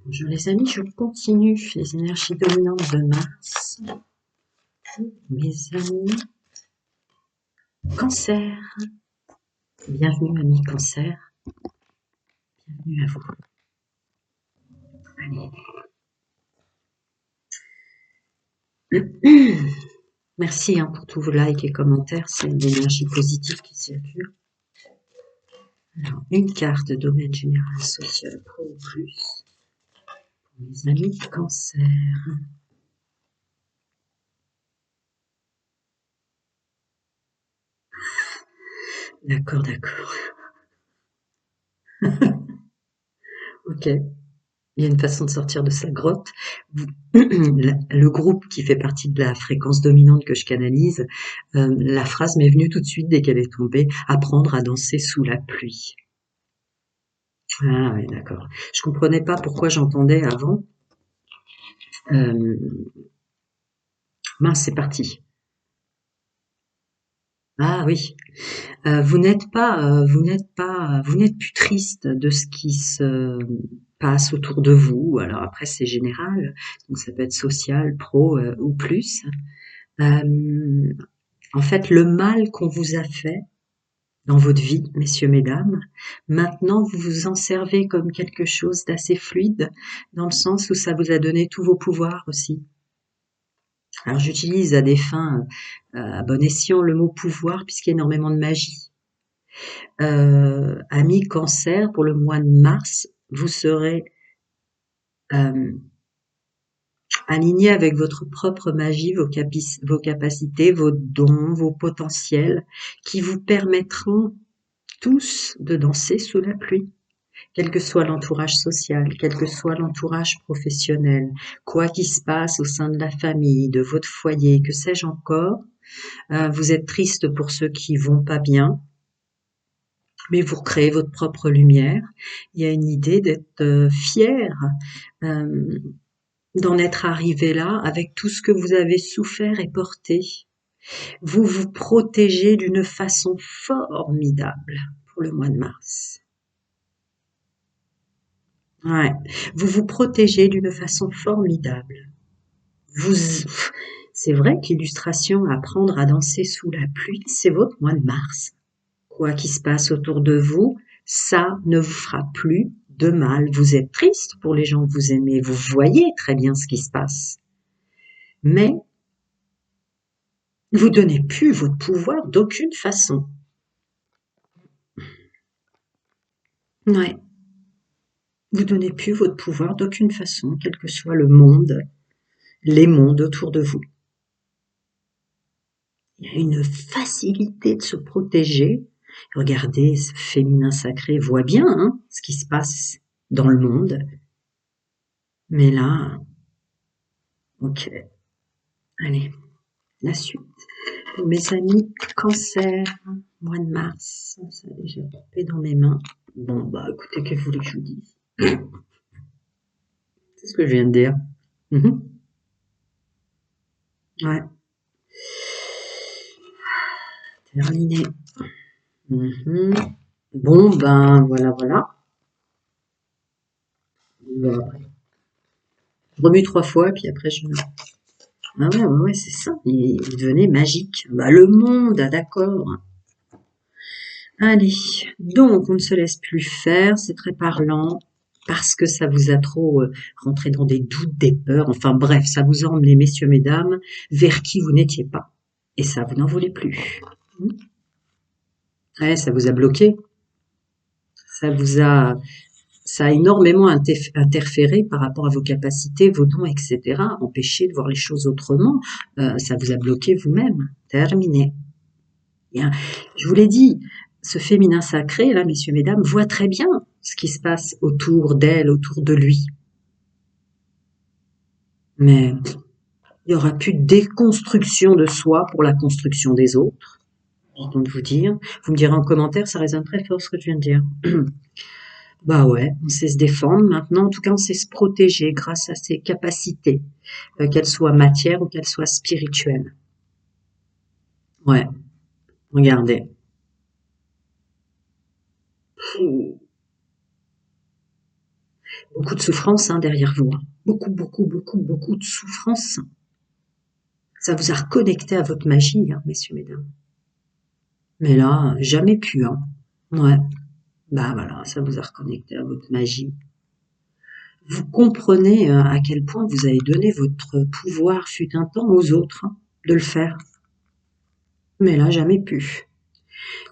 Bonjour les amis, je continue les énergies dominantes de Mars. Mes amis, Cancer, bienvenue amis Cancer, bienvenue à vous. Allez. Merci pour tous vos likes et commentaires, c'est une énergie positive qui circule. Alors, une carte de domaine général social pro ou plus. Pour mes amis Cancer. D'accord, d'accord. Ok. Il y a une façon de sortir de sa grotte. Le groupe qui fait partie de la fréquence dominante que je canalise, la phrase m'est venue tout de suite dès qu'elle est tombée, apprendre à danser sous la pluie. Ah oui, d'accord. Je comprenais pas pourquoi j'entendais avant. Mince, c'est parti. Ah oui. Vous n'êtes plus triste de ce qui se passe autour de vous. Alors après, c'est général, donc ça peut être social, pro ou plus. En fait, le mal qu'on vous a fait dans votre vie, messieurs, mesdames, maintenant vous vous en servez comme quelque chose d'assez fluide, dans le sens où ça vous a donné tous vos pouvoirs aussi. Alors j'utilise à des fins à bon escient le mot pouvoir puisqu'il y a énormément de magie. Amis Cancer, pour le mois de mars, vous serez aligné avec votre propre magie, vos capacités, vos dons, vos potentiels, qui vous permettront tous de danser sous la pluie. Quel que soit l'entourage social, quel que soit l'entourage professionnel, quoi qu'il se passe au sein de la famille, de votre foyer, que sais-je encore, vous êtes triste pour ceux qui vont pas bien, mais vous recréez votre propre lumière. Il y a une idée d'être fier d'en être arrivé là avec tout ce que vous avez souffert et porté. Vous vous protégez d'une façon formidable pour le mois de mars. Ouais, vous vous protégez d'une façon formidable. C'est vrai qu'illustration apprendre à danser sous la pluie, c'est votre mois de mars. Quoi qu'il se passe autour de vous, ça ne vous fera plus de mal. Vous êtes triste pour les gens que vous aimez, vous voyez très bien ce qui se passe. Mais vous donnez plus votre pouvoir d'aucune façon. Ouais. Vous donnez plus votre pouvoir d'aucune façon, quel que soit le monde, les mondes autour de vous. Il y a une facilité de se protéger. Regardez, ce féminin sacré voit bien ce qui se passe dans le monde. Mais là, ok. Allez, la suite. Pour mes amis Cancer, mois de mars, ça a déjà tombé dans mes mains. Bon, bah écoutez, que vous voulez que je vous dise? C'est ce que je viens de dire. Ouais. Terminé. Bon, ben voilà, voilà. Je remue 3 fois, puis après je... Ah ouais, c'est ça. Il devenait magique. Bah, le monde, d'accord. Allez, donc on ne se laisse plus faire, c'est très parlant, parce que ça vous a trop rentré dans des doutes, des peurs, enfin bref, ça vous a emmené, messieurs, mesdames, vers qui vous n'étiez pas. Et ça, vous n'en voulez plus. Ouais, ça vous a bloqué. Ça a énormément interféré par rapport à vos capacités, vos dons, etc. Empêché de voir les choses autrement. Ça vous a bloqué vous-même. Terminé. Bien. Je vous l'ai dit, ce féminin sacré, là, messieurs, mesdames, voit très bien ce qui se passe autour d'elle, autour de lui. Mais il n'y aura plus de déconstruction de soi pour la construction des autres. Pardon de vous dire. Vous me direz en commentaire, ça résonne très fort ce que je viens de dire. Bah ouais, on sait se défendre maintenant. En tout cas, on sait se protéger grâce à ses capacités, qu'elles soient matière ou qu'elles soient spirituelles. Ouais, regardez. Beaucoup de souffrance hein, derrière vous. Hein. Beaucoup, beaucoup, beaucoup, beaucoup de souffrance. Ça vous a reconnecté à votre magie, hein, messieurs, mesdames. Mais là, jamais pu. Hein. Ouais, bah voilà, ça vous a reconnecté à votre magie. Vous comprenez à quel point vous avez donné votre pouvoir fut un temps aux autres hein, de le faire. Mais là, jamais pu.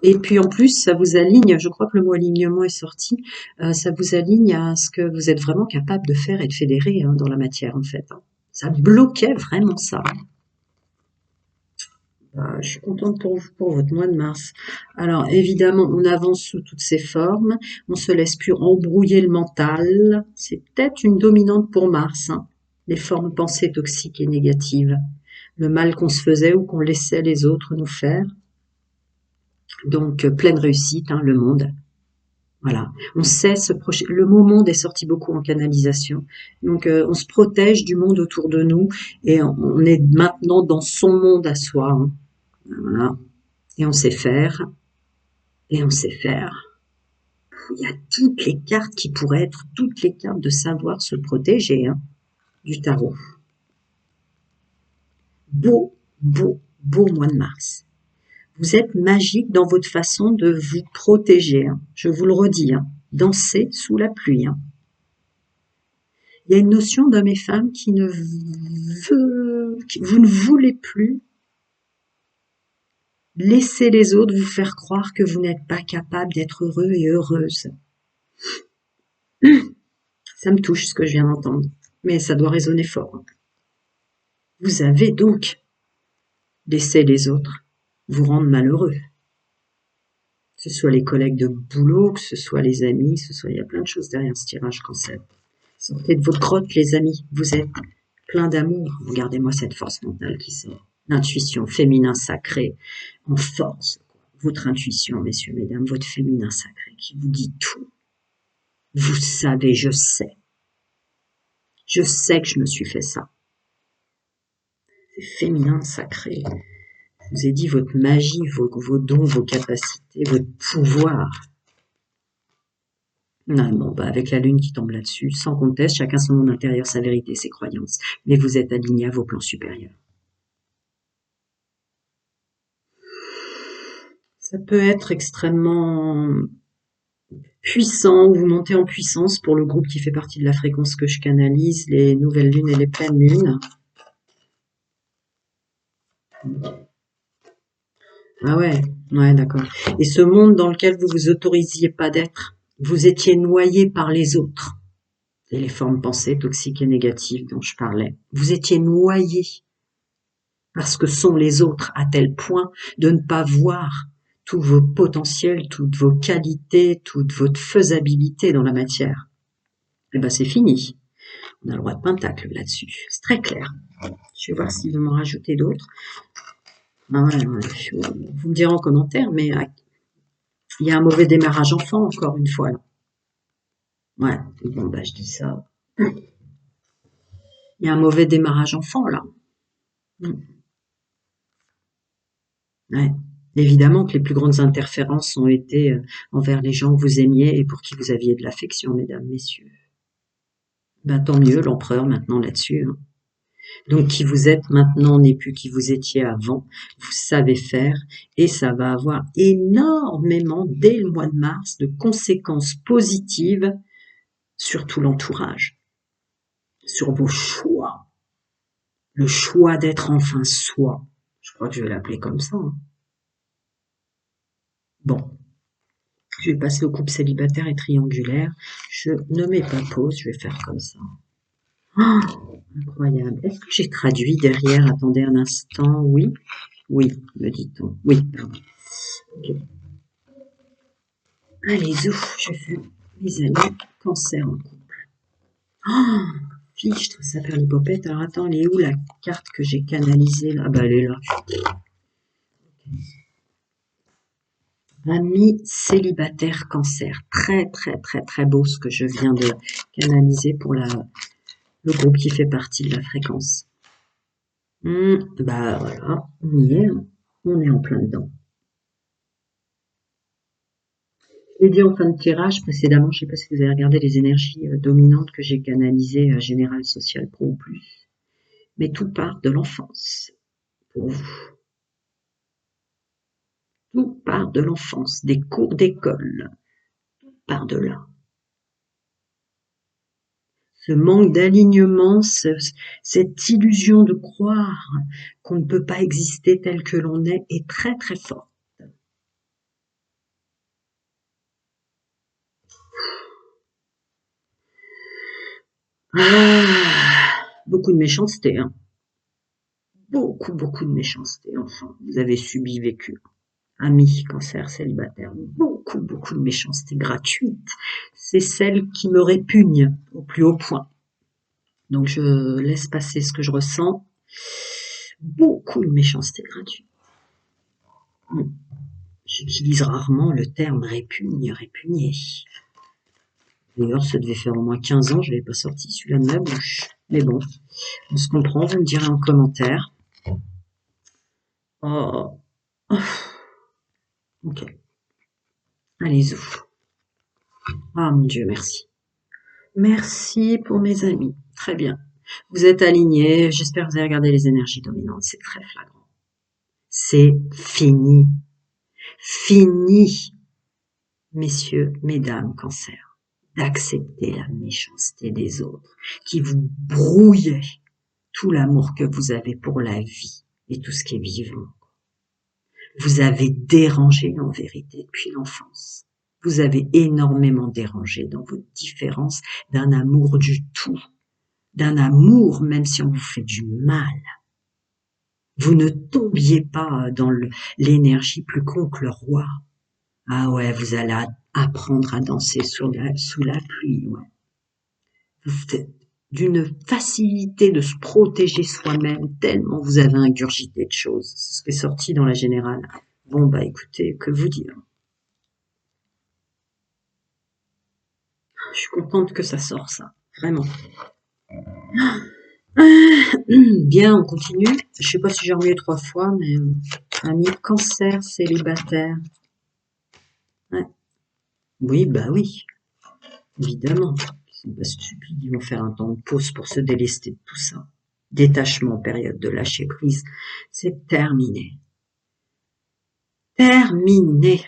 Et puis en plus, ça vous aligne, je crois que le mot alignement est sorti, ça vous aligne à ce que vous êtes vraiment capable de faire et de fédérer hein, dans la matière en fait. Hein. Ça bloquait vraiment ça. Je suis contente pour vous, pour votre mois de mars. Alors évidemment, on avance sous toutes ses formes, on se laisse plus embrouiller le mental. C'est peut-être une dominante pour Mars, hein. Les formes pensées toxiques et négatives, le mal qu'on se faisait ou qu'on laissait les autres nous faire. Donc pleine réussite, hein, le monde. Voilà, on sait se projeter. Le mot monde est sorti beaucoup en canalisation. Donc, on se protège du monde autour de nous et on est maintenant dans son monde à soi. Hein. Voilà. Et on sait faire. Et on sait faire. Il y a toutes les cartes qui pourraient être toutes les cartes de savoir se protéger hein, du tarot. Beau, beau, beau mois de mars. Vous êtes magique dans votre façon de vous protéger. Hein. Je vous le redis. Hein. Dansez sous la pluie. Hein. Il y a une notion d'homme et femme qui ne veut, vous ne voulez plus laisser les autres vous faire croire que vous n'êtes pas capable d'être heureux et heureuse. Ça me touche ce que je viens d'entendre, mais ça doit résonner fort. Vous avez donc laissé les autres vous rendre malheureux. Que ce soit les collègues de boulot, que ce soit les amis, que ce soit, il y a plein de choses derrière ce tirage cancer. Sortez de votre grotte, les amis. Vous êtes plein d'amour. Regardez-moi cette force mentale qui sort. L'intuition féminin sacré en force. Votre intuition, messieurs, mesdames, votre féminin sacré qui vous dit tout. Vous savez, je sais. Je sais que je me suis fait ça. C'est féminin sacré. Je vous ai dit votre magie, vos dons, vos capacités, votre pouvoir. Non, bon, bah avec la lune qui tombe là-dessus, sans conteste, chacun son monde intérieur, sa vérité, ses croyances. Mais vous êtes aligné à vos plans supérieurs. Ça peut être extrêmement puissant, ou vous montez en puissance pour le groupe qui fait partie de la fréquence que je canalise, les nouvelles lunes et les pleines lunes. Ah ouais, ouais, d'accord. Et ce monde dans lequel vous vous autorisiez pas d'être, vous étiez noyé par les autres. Et les formes pensées toxiques et négatives dont je parlais. Vous étiez noyé parce que sont les autres à tel point de ne pas voir tous vos potentiels, toutes vos qualités, toute votre faisabilité dans la matière. Eh ben c'est fini. On a le roi de pentacle là-dessus. C'est très clair. Je vais voir s'il veut m'en rajouter d'autres. Ah ouais, vous me direz en commentaire, mais il y a un mauvais démarrage enfant, encore une fois. Là. Ouais, bon, bah je dis ça. Il y a un mauvais démarrage enfant, là. Ouais. Évidemment que les plus grandes interférences ont été envers les gens que vous aimiez et pour qui vous aviez de l'affection, mesdames, messieurs. Ben, tant mieux, l'empereur maintenant là-dessus. Hein. Donc qui vous êtes maintenant n'est plus qui vous étiez avant. Vous savez faire et ça va avoir énormément, dès le mois de mars, de conséquences positives sur tout l'entourage, sur vos choix. Le choix d'être enfin soi. Je crois que je vais l'appeler comme ça. Hein. Bon. Je vais passer au couple célibataire et triangulaire. Je ne mets pas pause, je vais faire comme ça. Oh, incroyable. Est-ce que j'ai traduit derrière? Attendez un instant. Oui. Oui, me dit-on. Oui, pardon. Okay. Allez, ouf, je fais mes amis cancer en couple. Oh, fichtre, ça perd l'hypopète. Alors attends, elle est où la carte que j'ai canalisée là? Ah bah elle est là. Ami célibataire cancer. Très très très très beau ce que je viens de canaliser pour le groupe qui fait partie de la fréquence. Bah voilà, on y est, on est en plein dedans. Je l'ai dit en fin de tirage précédemment, je ne sais pas si vous avez regardé les énergies dominantes que j'ai canalisées, Général Social Pro ou plus, mais tout part de l'enfance pour vous. Tout part de l'enfance, des cours d'école, part de là. Ce manque d'alignement, cette illusion de croire qu'on ne peut pas exister tel que l'on est très très fort. Beaucoup de méchanceté, hein. Beaucoup de méchanceté, enfin. Vous avez subi, vécu. Amis, cancer, célibataire. Beaucoup de méchanceté gratuite. C'est celle qui me répugne au plus haut point. Donc je laisse passer ce que je ressens. Beaucoup de méchanceté gratuite. J'utilise rarement le terme répugne, répugner. D'ailleurs, ça devait faire au moins 15 ans, je l'avais pas sorti celui-là de ma bouche. Mais bon, on se comprend, vous me direz en commentaire. Oh, ok. Allez-y. Ah mon Dieu, merci. Merci pour mes amis. Très bien. Vous êtes alignés. J'espère que vous avez regardé les énergies dominantes. C'est très flagrant. C'est fini. Fini, messieurs, mesdames, cancer, d'accepter la méchanceté des autres qui vous brouillait tout l'amour que vous avez pour la vie et tout ce qui est vivant. Vous avez dérangé en vérité depuis l'enfance. Vous avez énormément dérangé dans votre différence d'un amour du tout, d'un amour même si on vous fait du mal. Vous ne tombiez pas dans l'énergie plus con que le roi. Ah ouais, vous allez apprendre à danser sous la pluie. Ouais. Vous êtes d'une facilité de se protéger soi-même tellement vous avez ingurgité de choses. C'est ce qui est sorti dans la générale. Bon bah écoutez, que vous dire. Je suis contente que ça sorte ça, vraiment. Bien, on continue. Je sais pas si j'ai remué 3 fois, mais ami cancer célibataire. Ouais. Oui, bah oui, évidemment. Ils sont pas stupides, ils vont faire un temps de pause pour se délester de tout ça. Détachement, période de lâcher prise, c'est terminé. Terminé.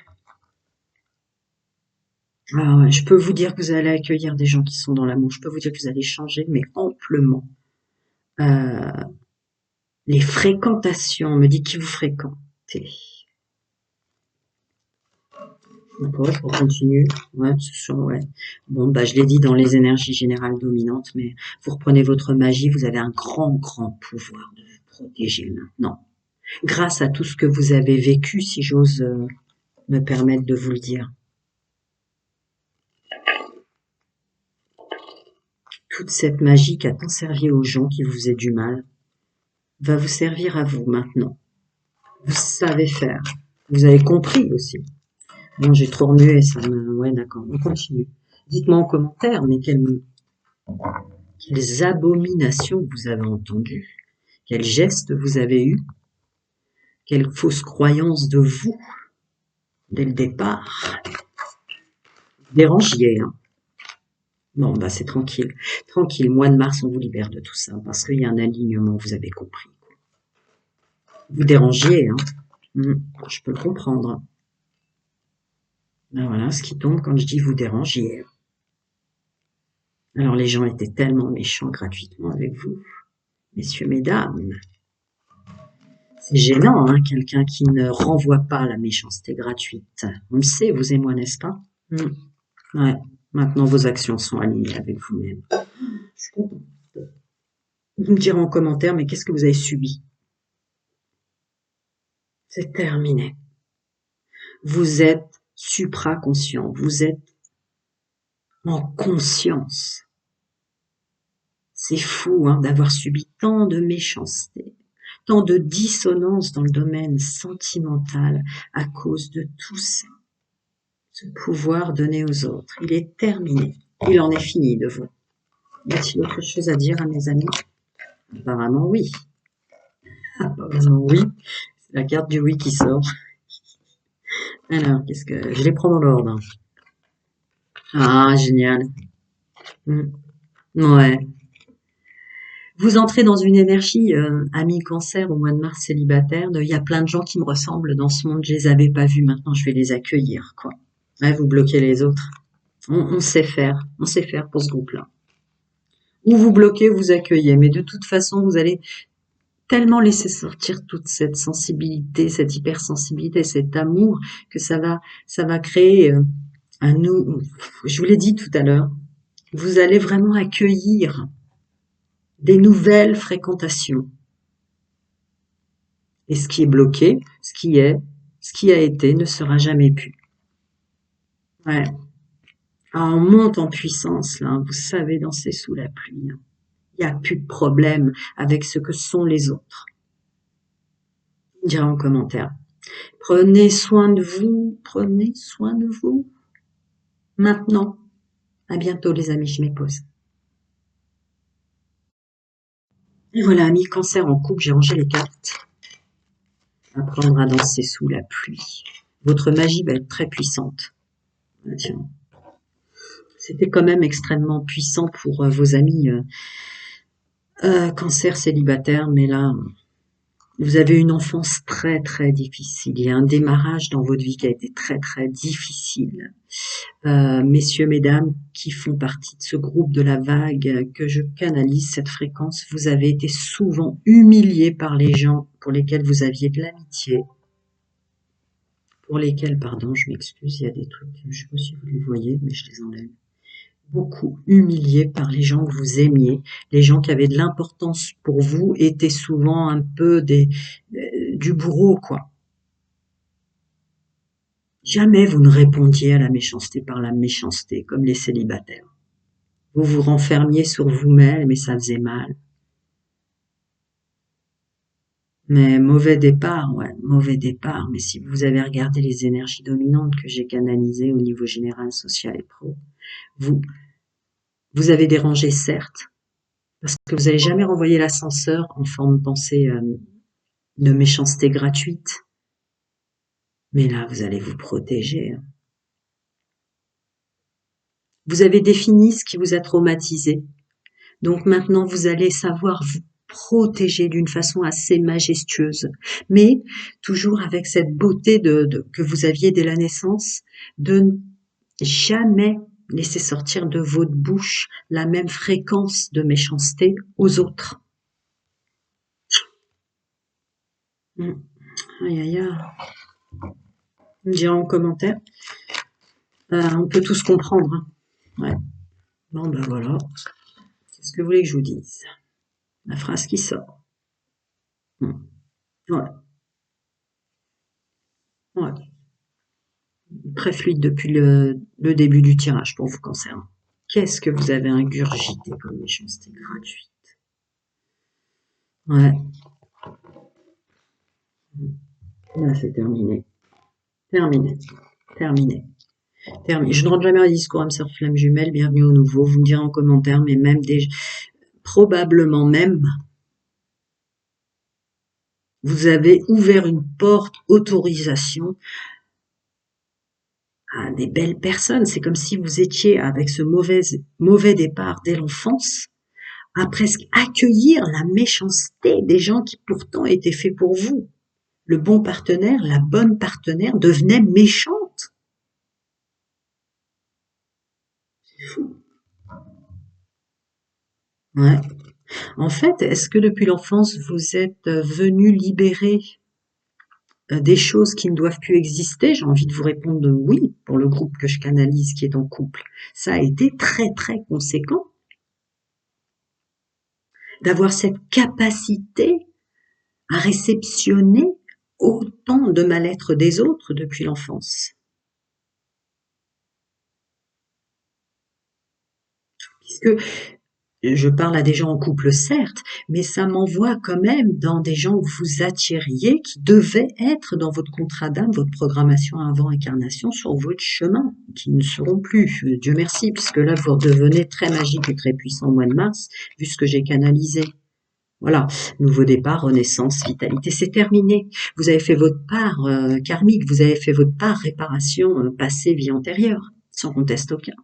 Ah ouais, je peux vous dire que vous allez accueillir des gens qui sont dans l'amour. Je peux vous dire que vous allez changer, mais amplement. Euh, les fréquentations, on me dit qui vous fréquentez. D'accord, on continue. Ouais, ouais. Bon, bah, je l'ai dit dans les énergies générales dominantes, mais vous reprenez votre magie, vous avez un grand pouvoir de vous protéger maintenant. Grâce à tout ce que vous avez vécu, si j'ose me permettre de vous le dire. Toute cette magie qui a tant servi aux gens qui vous faisaient du mal, va vous servir à vous maintenant. Vous savez faire. Vous avez compris aussi. Bon, j'ai trop remué, ça me... Ouais, d'accord, on continue. Dites-moi en commentaire, mais quelles abominations vous avez entendues, quels gestes vous avez eus, quelles fausses croyances de vous, dès le départ. Dérangiez, hein. Bon, bah c'est tranquille. Tranquille, mois de mars, on vous libère de tout ça, parce qu'il y a un alignement, vous avez compris. Vous dérangiez, hein. Je peux le comprendre. Ben voilà, ce qui tombe quand je dis vous dérangiez. Alors les gens étaient tellement méchants gratuitement avec vous, messieurs, mesdames. C'est gênant, hein, quelqu'un qui ne renvoie pas la méchanceté gratuite. On le sait, vous et moi, n'est-ce pas? Ouais. Maintenant, vos actions sont alignées avec vous-même. Je suis contente. Vous me direz en commentaire, mais qu'est-ce que vous avez subi? C'est terminé. Vous êtes supraconscient. Vous êtes en conscience. C'est fou, hein, d'avoir subi tant de méchanceté, tant de dissonance dans le domaine sentimental à cause de tout ça. Ce pouvoir donné aux autres, il est terminé. Il en est fini de vous. Y a-t-il autre chose à dire à mes amis? Apparemment oui. Apparemment oui. C'est la carte du oui qui sort. Alors, qu'est-ce que... Je les prends dans l'ordre. Ah, génial. Mm. Ouais. Vous entrez dans une énergie, ami cancer au mois de mars célibataire, il y a plein de gens qui me ressemblent dans ce monde, je les avais pas vus, maintenant je vais les accueillir, quoi. Ouais, vous bloquez les autres. On sait faire pour ce groupe-là. Ou vous bloquez, vous accueillez, mais de toute façon, vous allez tellement laisser sortir toute cette sensibilité, cette hypersensibilité, cet amour, que ça va créer un nou. Je vous l'ai dit tout à l'heure, vous allez vraiment accueillir des nouvelles fréquentations. Et ce qui est bloqué, ce qui a été, ne sera jamais plus. Ouais. Ah, on monte en puissance, là, vous savez, danser sous la pluie. Il n'y a plus de problème avec ce que sont les autres. Dites en commentaire. Prenez soin de vous, prenez soin de vous. Maintenant. À bientôt, les amis, je m'épose. Et voilà, amis cancer en couple, j'ai rangé les cartes. Apprendre à danser sous la pluie. Votre magie va être très puissante. Tiens. C'était quand même extrêmement puissant pour vos amis cancer célibataire, mais là, vous avez une enfance très très difficile. Il y a un démarrage dans votre vie qui a été très très difficile. Messieurs, mesdames, qui font partie de ce groupe de la vague, que je canalise cette fréquence, vous avez été souvent humiliés par les gens pour lesquels vous aviez de l'amitié. Pour lesquels, pardon, je m'excuse, il y a des trucs, je sais pas si vous les voyez, mais je les enlève. Beaucoup humiliés par les gens que vous aimiez, les gens qui avaient de l'importance pour vous étaient souvent un peu du bourreau, quoi. Jamais vous ne répondiez à la méchanceté par la méchanceté, comme les célibataires. Vous vous renfermiez sur vous-même et ça faisait mal. Mais mauvais départ, ouais, mauvais départ. Mais si vous avez regardé les énergies dominantes que j'ai canalisées au niveau général, social et pro, vous, vous avez dérangé, certes, parce que vous n'avez jamais renvoyé l'ascenseur en forme de pensée de méchanceté gratuite. Mais là, vous allez vous protéger. Vous avez défini ce qui vous a traumatisé. Donc maintenant, vous allez savoir vous protéger d'une façon assez majestueuse, mais toujours avec cette beauté que vous aviez dès la naissance, de ne jamais laisser sortir de votre bouche la même fréquence de méchanceté aux autres. Aïe, aïe, aïe. Me dire en commentaire. On peut tous comprendre. Hein. Ouais. Bon, ben voilà. Qu'est-ce que vous voulez que je vous dise? La phrase qui sort. Ouais. Ouais. Très fluide depuis le début du tirage pour vous concernant. Qu'est-ce que vous avez ingurgité comme méchanceté gratuite? Ouais. Là, c'est terminé. Terminé. Terminé. Terminé. Je ne rentre jamais un discours à me sœur flamme jumelle. Bienvenue au nouveau. Vous me direz en commentaire, mais même probablement même, vous avez ouvert une porte autorisation à des belles personnes. C'est comme si vous étiez avec ce mauvais départ dès l'enfance à presque accueillir la méchanceté des gens qui pourtant étaient faits pour vous. Le bon partenaire, la bonne partenaire devenait méchante. C'est fou. Ouais. En fait, est-ce que depuis l'enfance, vous êtes venu libérer des choses qui ne doivent plus exister? J'ai envie de vous répondre oui, pour le groupe que je canalise qui est en couple. Ça a été très très conséquent d'avoir cette capacité à réceptionner autant de mal-être des autres depuis l'enfance. Puisque je parle à des gens en couple, certes, mais ça m'envoie quand même dans des gens que vous attiriez, qui devaient être dans votre contrat d'âme, votre programmation avant incarnation sur votre chemin, qui ne seront plus. Dieu merci, puisque là, vous redevenez très magique et très puissant au mois de mars, vu ce que j'ai canalisé. Voilà, nouveau départ, renaissance, vitalité, c'est terminé. Vous avez fait votre part karmique, vous avez fait votre part réparation passée, vie antérieure, sans conteste aucun.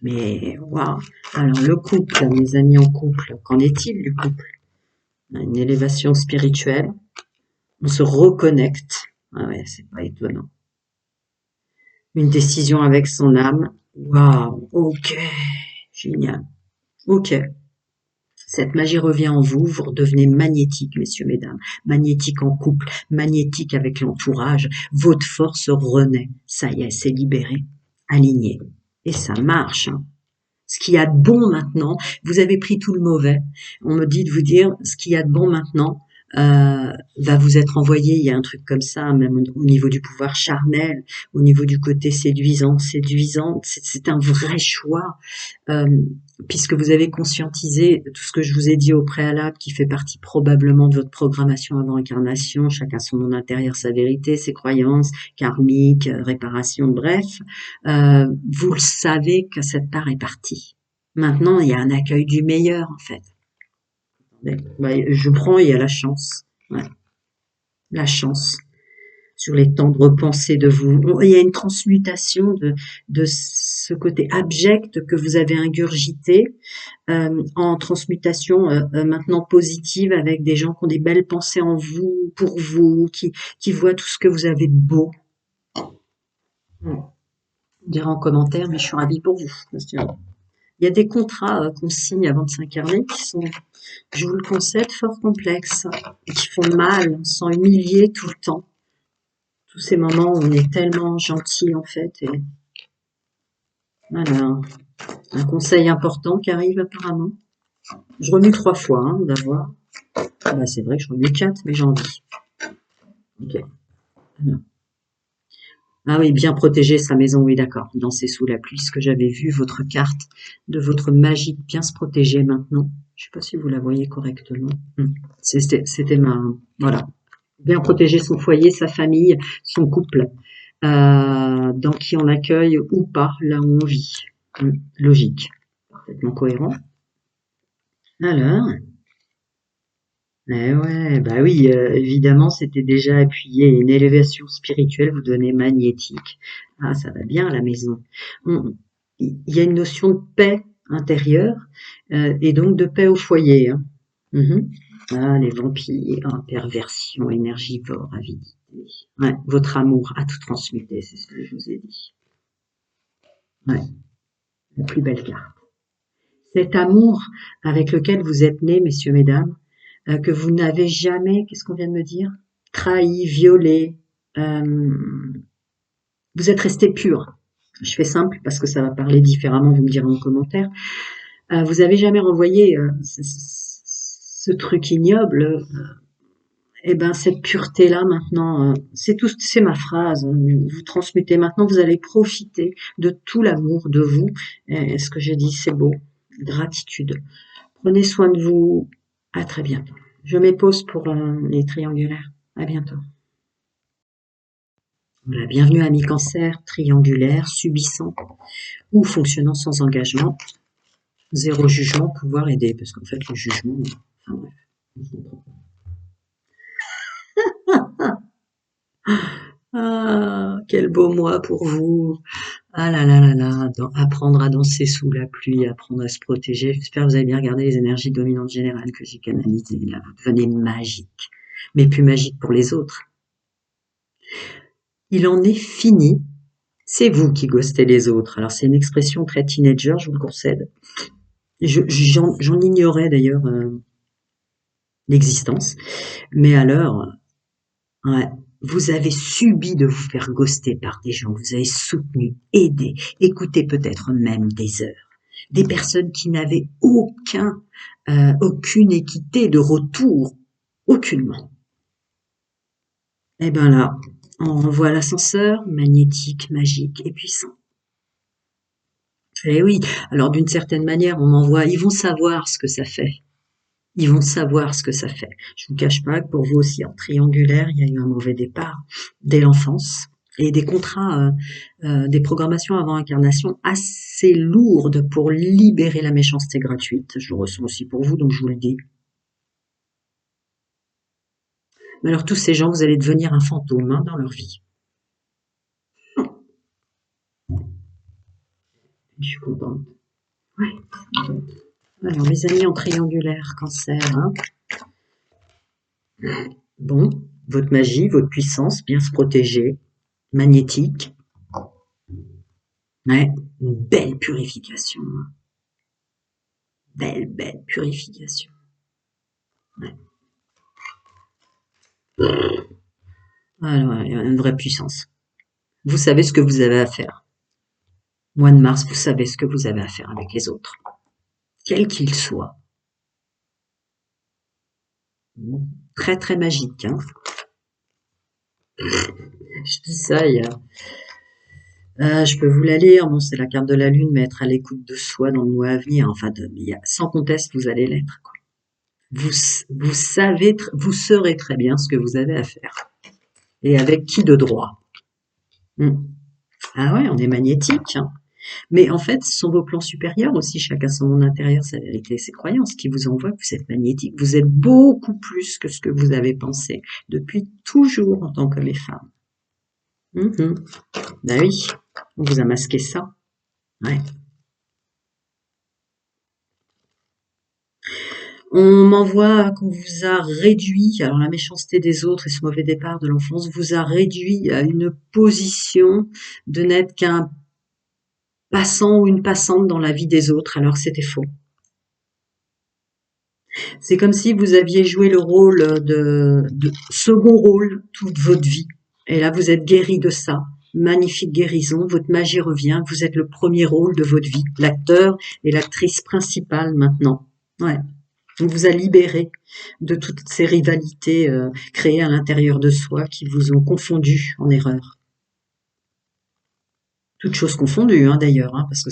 Mais waouh! Alors le couple, mes amis en couple, qu'en est-il du couple? Une élévation spirituelle, on se reconnecte. Ah ouais, c'est pas étonnant. Une décision avec son âme. Waouh! Ok, génial. Ok. Cette magie revient en vous, vous redevenez magnétique, messieurs, mesdames, magnétique en couple, magnétique avec l'entourage, votre force renaît, ça y est, c'est libéré, aligné. Et ça marche, hein. Ce qu'il y a de bon maintenant, vous avez pris tout le mauvais. On me dit de vous dire ce qu'il y a de bon maintenant va vous être envoyé. Il y a un truc comme ça, même au niveau du pouvoir charnel, au niveau du côté séduisant, séduisante. C'est un vrai choix, euh, puisque vous avez conscientisé tout ce que je vous ai dit au préalable, qui fait partie probablement de votre programmation avant incarnation. Chacun son monde intérieur, sa vérité, ses croyances karmiques, réparation, bref. Vous le savez que cette part est partie. Maintenant, il y a un accueil du meilleur, en fait. Je prends, il y a la chance. Ouais, la chance. Sur les tendres pensées de vous. Il y a une transmutation de ce côté abject que vous avez ingurgité en transmutation maintenant positive avec des gens qui ont des belles pensées en vous, pour vous, qui voient tout ce que vous avez de beau. On dirait en commentaire, mais je suis ravie pour vous. Il y a des contrats qu'on signe avant de s'incarner qui sont, je vous le concède, fort complexes et qui font mal, on se sent humilié tout le temps. Tous ces moments où on est tellement gentil en fait. Et voilà, un conseil important qui arrive apparemment. Je remue 3 fois hein, d'avoir. Ah bah, c'est vrai que je remue 4, mais j'en vis. Ok. Alors. Ah oui, bien protéger sa maison, oui d'accord. Danser sous la pluie, ce que j'avais vu, votre carte de votre magie de bien se protéger maintenant. Je sais pas si vous la voyez correctement. C'était ma... Voilà. Bien protéger son foyer, sa famille, son couple, dans qui on accueille ou pas, là où on vit. Logique. Parfaitement cohérent. Alors, ouais, bah oui, évidemment, c'était déjà appuyé. Une élévation spirituelle vous donnait magnétique. Ah, ça va bien à la maison. Il y a une notion de paix intérieure et donc de paix au foyer. Hein. Mhm. Ah, les vampires, hein, perversion, énergivore, avidité. Ouais, votre amour a tout transmuté, c'est ce que je vous ai dit. Ouais, la plus belle carte. Cet amour avec lequel vous êtes nés, messieurs, mesdames, que vous n'avez jamais, qu'est-ce qu'on vient de me dire? Trahi, violé. Vous êtes resté pur. Je fais simple parce que ça va parler différemment, vous me direz en commentaire. Vous avez jamais renvoyé ce truc ignoble. Eh ben cette pureté-là maintenant, c'est tout, c'est ma phrase. Vous transmutez maintenant, vous allez profiter de tout l'amour de vous. Et ce que j'ai dit, c'est beau. Gratitude. Prenez soin de vous. À très bientôt. Je m'épose pour les triangulaires. À bientôt. Voilà, bienvenue amis cancer, triangulaire, subissant ou fonctionnant sans engagement. Zéro jugement, pouvoir aider, parce qu'en fait le jugement, enfin bref. Ah, quel beau mois pour vous. Ah là là là là, apprendre à danser sous la pluie, apprendre à se protéger. J'espère que vous avez bien regardé les énergies dominantes générales que j'ai canalisées. Là, vous devenez magique, mais plus magique pour les autres. Il en est fini. C'est vous qui ghostez les autres. Alors c'est une expression très teenager, je vous le concède. J'en ignorais d'ailleurs l'existence. Mais alors, ouais, vous avez subi de vous faire ghoster par des gens, vous avez soutenu, aidé, écouté peut-être même des heures. Des personnes qui n'avaient aucune équité de retour, aucunement. Eh ben là, on renvoie l'ascenseur, magnétique, magique et puissant. Eh oui, alors d'une certaine manière, on m'envoie, ils vont savoir ce que ça fait. Ils vont savoir ce que ça fait. Je vous cache pas que pour vous aussi, en triangulaire, il y a eu un mauvais départ dès l'enfance et des contrats, des programmations avant incarnation assez lourdes pour libérer la méchanceté gratuite. Je le ressens aussi pour vous, donc je vous le dis. Mais alors tous ces gens, vous allez devenir un fantôme hein, dans leur vie. Je suis contente. Ouais. Alors, mes amis en triangulaire, Cancer, hein. Bon, votre magie, votre puissance, bien se protéger, magnétique. Ouais, une belle purification. Belle purification. Ouais. Alors, il y a une vraie puissance. Vous savez ce que vous avez à faire. Mois de mars, vous savez ce que vous avez à faire avec les autres. Quels qu'ils soient. Très très magique, hein. Je dis ça, je peux vous la lire. Bon, c'est la carte de la lune, mais être à l'écoute de soi dans le mois à venir. Enfin, sans conteste, vous allez l'être, quoi. Vous savez, vous saurez très bien ce que vous avez à faire. Et avec qui de droit. Ah ouais, on est magnétique, hein. Mais en fait, ce sont vos plans supérieurs aussi, chacun son monde intérieur, sa vérité, ses croyances, qui vous envoient que vous êtes magnétique. Vous êtes beaucoup plus que ce que vous avez pensé depuis toujours en tant qu'homme et femme. Ben oui, on vous a masqué ça. Ouais. On m'envoie qu'on vous a réduit, alors la méchanceté des autres et ce mauvais départ de l'enfance vous a réduit à une position de n'être qu'un passant ou une passante dans la vie des autres, alors que c'était faux. C'est comme si vous aviez joué le rôle de second rôle toute votre vie. Et là, vous êtes guéri de ça. Magnifique guérison, votre magie revient, vous êtes le premier rôle de votre vie, l'acteur et l'actrice principale maintenant. Ouais. On vous a libéré de toutes ces rivalités créées à l'intérieur de soi qui vous ont confondu en erreur. Toutes choses confondues, hein, d'ailleurs, hein, parce que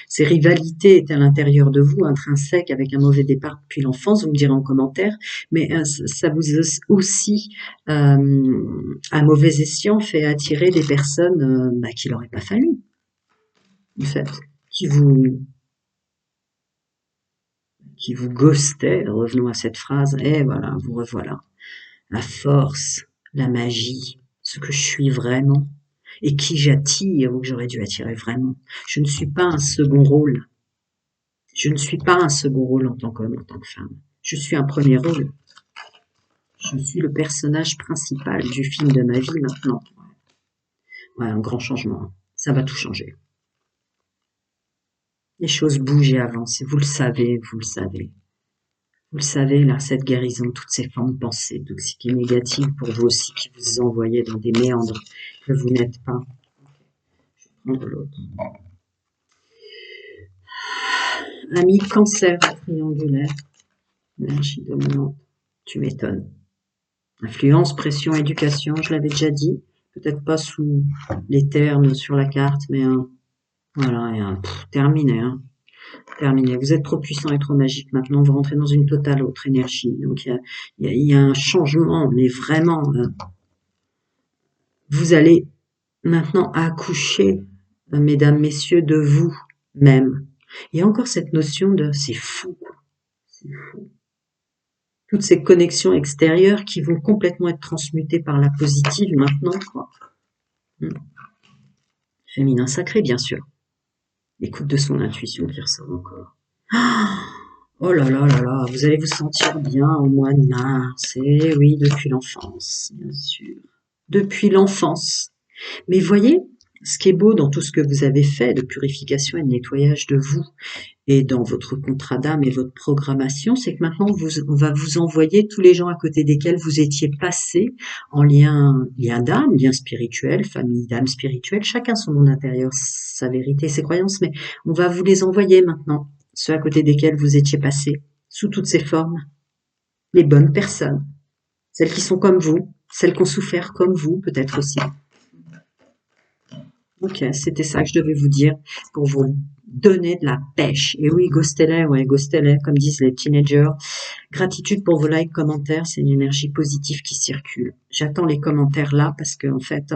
ces rivalités étaient à l'intérieur de vous, intrinsèques, avec un mauvais départ depuis l'enfance, vous me direz en commentaire, mais ça vous a aussi, à mauvais escient, fait attirer des personnes qu'il n'aurait pas fallu, en fait, qui vous ghostaient, revenons à cette phrase, et voilà, vous revoilà. La force, la magie, ce que je suis vraiment, et qui j'attire ou que j'aurais dû attirer vraiment. Je ne suis pas un second rôle. Je ne suis pas un second rôle en tant qu'homme, en tant que femme. Je suis un premier rôle. Je suis le personnage principal du film de ma vie maintenant. Ouais, un grand changement. Ça va tout changer. Les choses bougent et avancent. Et vous le savez, vous le savez. Vous le savez, là, cette guérison, toutes ces formes de pensée toxiques et négatives pour vous aussi qui vous envoyez dans des méandres que vous n'êtes pas. Je vais prendre l'autre. Ami Cancer triangulaire. Énergie dominante. Tu m'étonnes. Influence, pression, éducation, je l'avais déjà dit. Peut-être pas sous les termes sur la carte, mais voilà, terminé. Hein. Terminé. Vous êtes trop puissant et trop magique maintenant. Vous rentrez dans une totale autre énergie. Donc il y a un changement, mais vraiment, vous allez maintenant accoucher, mesdames, messieurs, de vous-même. Il y a encore cette notion de c'est fou, quoi. C'est fou. Toutes ces connexions extérieures qui vont complètement être transmutées par la positive maintenant, quoi. Féminin sacré, bien sûr. L'écoute de son intuition qui ressort encore. Oh là là là là, vous allez vous sentir bien au mois de mars. Et oui, depuis l'enfance, bien sûr. Depuis l'enfance. Mais voyez, ce qui est beau dans tout ce que vous avez fait de purification et de nettoyage de vous, et dans votre contrat d'âme et votre programmation, c'est que maintenant on va vous envoyer tous les gens à côté desquels vous étiez passé en lien d'âme, lien spirituel, famille d'âme spirituelle, chacun son monde intérieur, sa vérité, ses croyances, mais on va vous les envoyer maintenant, ceux à côté desquels vous étiez passé, sous toutes ces formes, les bonnes personnes, celles qui sont comme vous, celles qui ont souffert comme vous, peut-être aussi. Ok, c'était ça que je devais vous dire pour vous donner de la pêche. Et oui, ghostez-les, ouais, ghostez-les, comme disent les teenagers. Gratitude pour vos likes, commentaires, c'est une énergie positive qui circule. J'attends les commentaires là parce que en fait,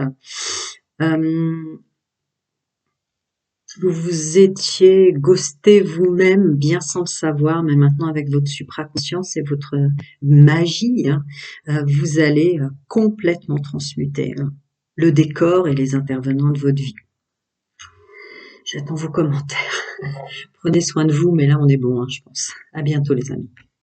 vous vous étiez ghosté vous-même bien sans le savoir, mais maintenant avec votre supraconscience et votre magie, hein, vous allez complètement transmuter le décor et les intervenants de votre vie. J'attends vos commentaires. Prenez soin de vous, mais là on est bon, hein, je pense. À bientôt les amis.